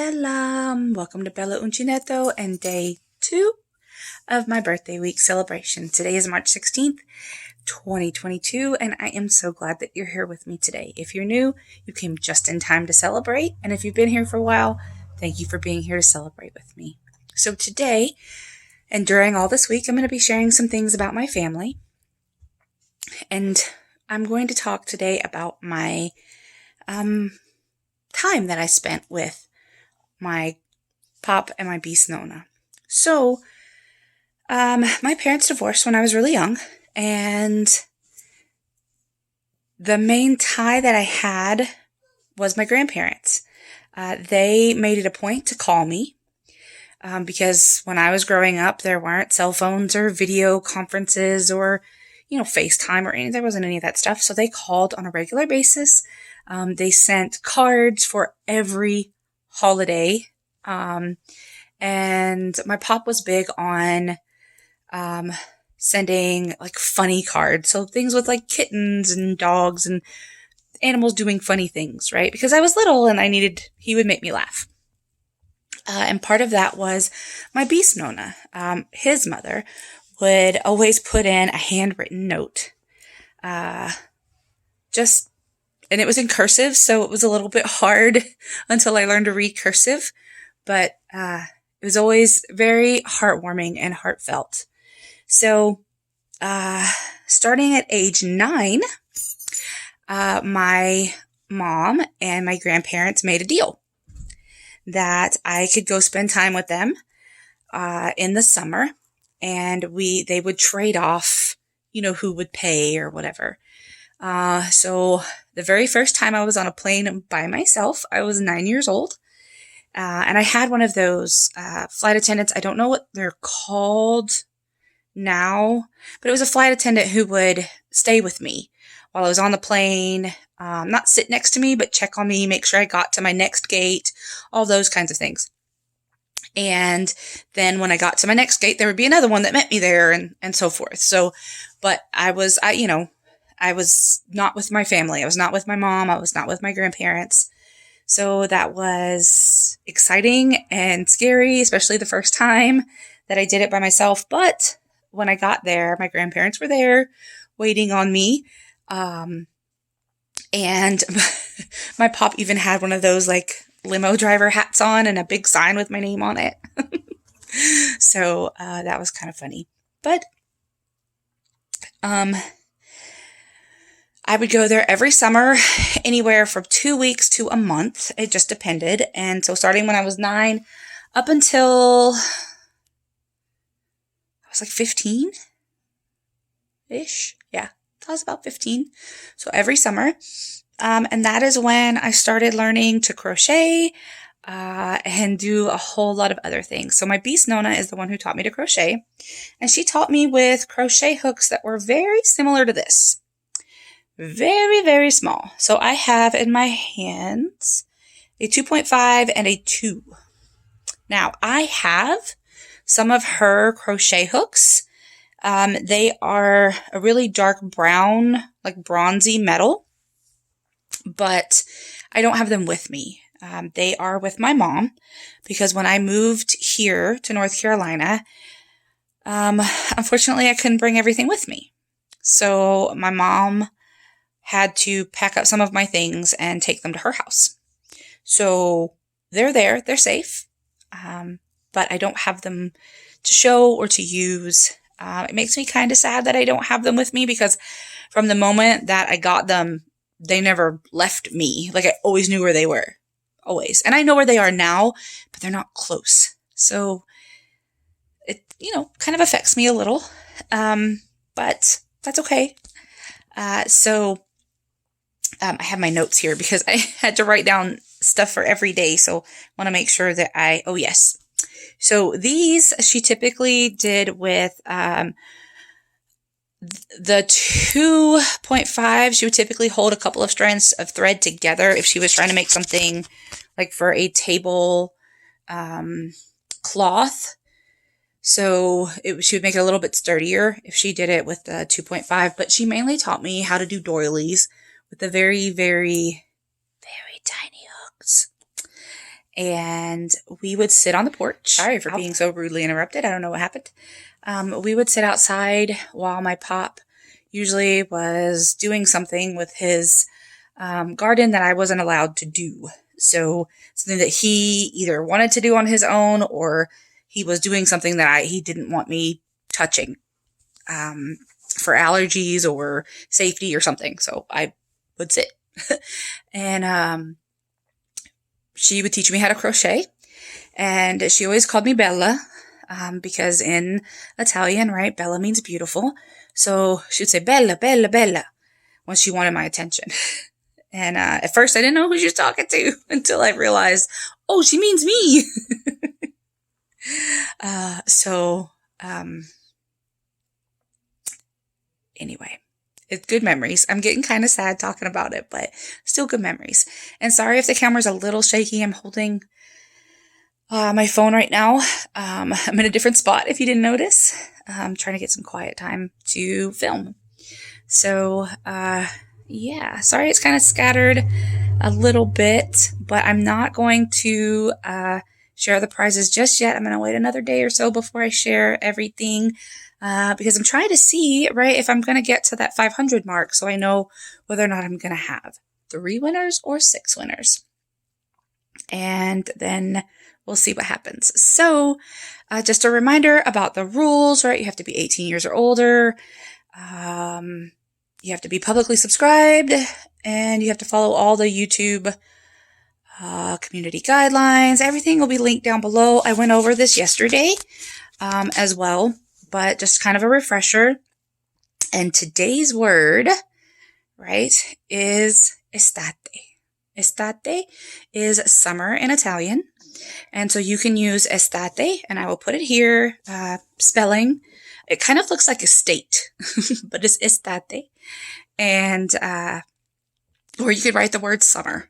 Bella. Welcome to Bellauncinettocrafts and day 2 of my birthday week celebration. Today is March 16th, 2022, and I am so glad that you're here with me today. If you're new, you came just in time to celebrate, and if you've been here for a while, thank you for being here to celebrate with me. So today, and during all this week, I'm going to be sharing some things about my family, and I'm going to talk today about my time that I spent with my pop and my beast Nona. So, my parents divorced when I was really young, and the main tie that I had was my grandparents. They made it a point to call me, because when I was growing up, there weren't cell phones or video conferences or, FaceTime or anything. There wasn't any of that stuff. So they called on a regular basis. They sent cards for every holiday. And my pop was big on sending like funny cards. So things with like kittens and dogs and animals doing funny things, right? Because I was little and he would make me laugh. And part of that was my beast Nona. His mother would always put in a handwritten note. And it was in cursive, so it was a little bit hard until I learned to read cursive. But it was always very heartwarming and heartfelt. So starting at age 9, my mom and my grandparents made a deal that I could go spend time with them in the summer, and they would trade off, who would pay or whatever. So the very first time I was on a plane by myself, I was 9 years old. And I had one of those flight attendants. I don't know what they're called now, but it was a flight attendant who would stay with me while I was on the plane, not sit next to me, but check on me, make sure I got to my next gate, all those kinds of things. And then when I got to my next gate, there would be another one that met me there and so forth. So, but I was not with my family. I was not with my mom. I was not with my grandparents. So that was exciting and scary, especially the first time that I did it by myself. But when I got there, my grandparents were there waiting on me. And my pop even had one of those like limo driver hats on and a big sign with my name on it. So that was kind of funny. But I would go there every summer, anywhere from 2 weeks to a month. It just depended. And so starting when I was 9 up until I was like 15-ish. Yeah, I was about 15. So every summer. And that is when I started learning to crochet and do a whole lot of other things. So my beast Nona is the one who taught me to crochet. And she taught me with crochet hooks that were very similar to this. Very, very small. So I have in my hands a 2.5 and a 2. Now I have some of her crochet hooks. They are a really dark brown, like bronzy metal, but I don't have them with me. They are with my mom because when I moved here to North Carolina, unfortunately I couldn't bring everything with me. So my mom had to pack up some of my things and take them to her house. So they're there, they're safe, but I don't have them to show or to use. It makes me kind of sad that I don't have them with me because from the moment that I got them, they never left me. Like I always knew where they were, always. And I know where they are now, but they're not close. So it, kind of affects me a little, but that's okay. So I have my notes here because I had to write down stuff for every day. So I want to make sure that oh yes. So these she typically did with, the 2.5, she would typically hold a couple of strands of thread together if she was trying to make something like for a table, cloth. So she would make it a little bit sturdier if she did it with the 2.5, but she mainly taught me how to do doilies with the very, very, very tiny hooks. and we would sit on the porch. Sorry for being so rudely interrupted. I don't know what happened. We would sit outside while my pop usually was doing something with his garden that I wasn't allowed to do. So something that he either wanted to do on his own, or he was doing something that he didn't want me touching for allergies or safety or something. So I would sit. And she would teach me how to crochet. And she always called me Bella because in Italian, right, Bella means beautiful. So she would say, Bella, Bella, Bella, when she wanted my attention. And at first I didn't know who she was talking to until I realized, oh, she means me. Anyway, it's good memories. I'm getting kind of sad talking about it, but still good memories. And sorry if the camera's a little shaky. I'm holding my phone right now. I'm in a different spot if you didn't notice. I'm trying to get some quiet time to film. So, yeah, sorry it's kind of scattered a little bit, but I'm not going to share the prizes just yet. I'm going to wait another day or so before I share everything because I'm trying to see, right, if I'm going to get to that 500 mark so I know whether or not I'm going to have 3 winners or 6 winners. And then we'll see what happens. So just a reminder about the rules, right? You have to be 18 years or older. You have to be publicly subscribed, and you have to follow all the YouTube community guidelines. Everything will be linked down below. I went over this yesterday as well, but just kind of a refresher. And today's word, right, is estate. Estate is summer in Italian. And so you can use estate, and I will put it here, spelling. It kind of looks like estate, but it's estate. And, or you could write the word summer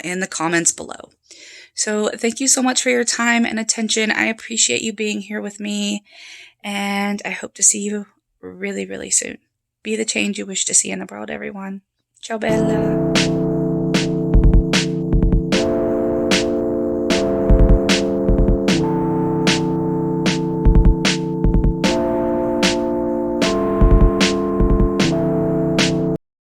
in the comments below. So thank you so much for your time and attention. I appreciate you being here with me, and I hope to see you really, really soon. Be the change you wish to see in the world, everyone. Ciao, bella.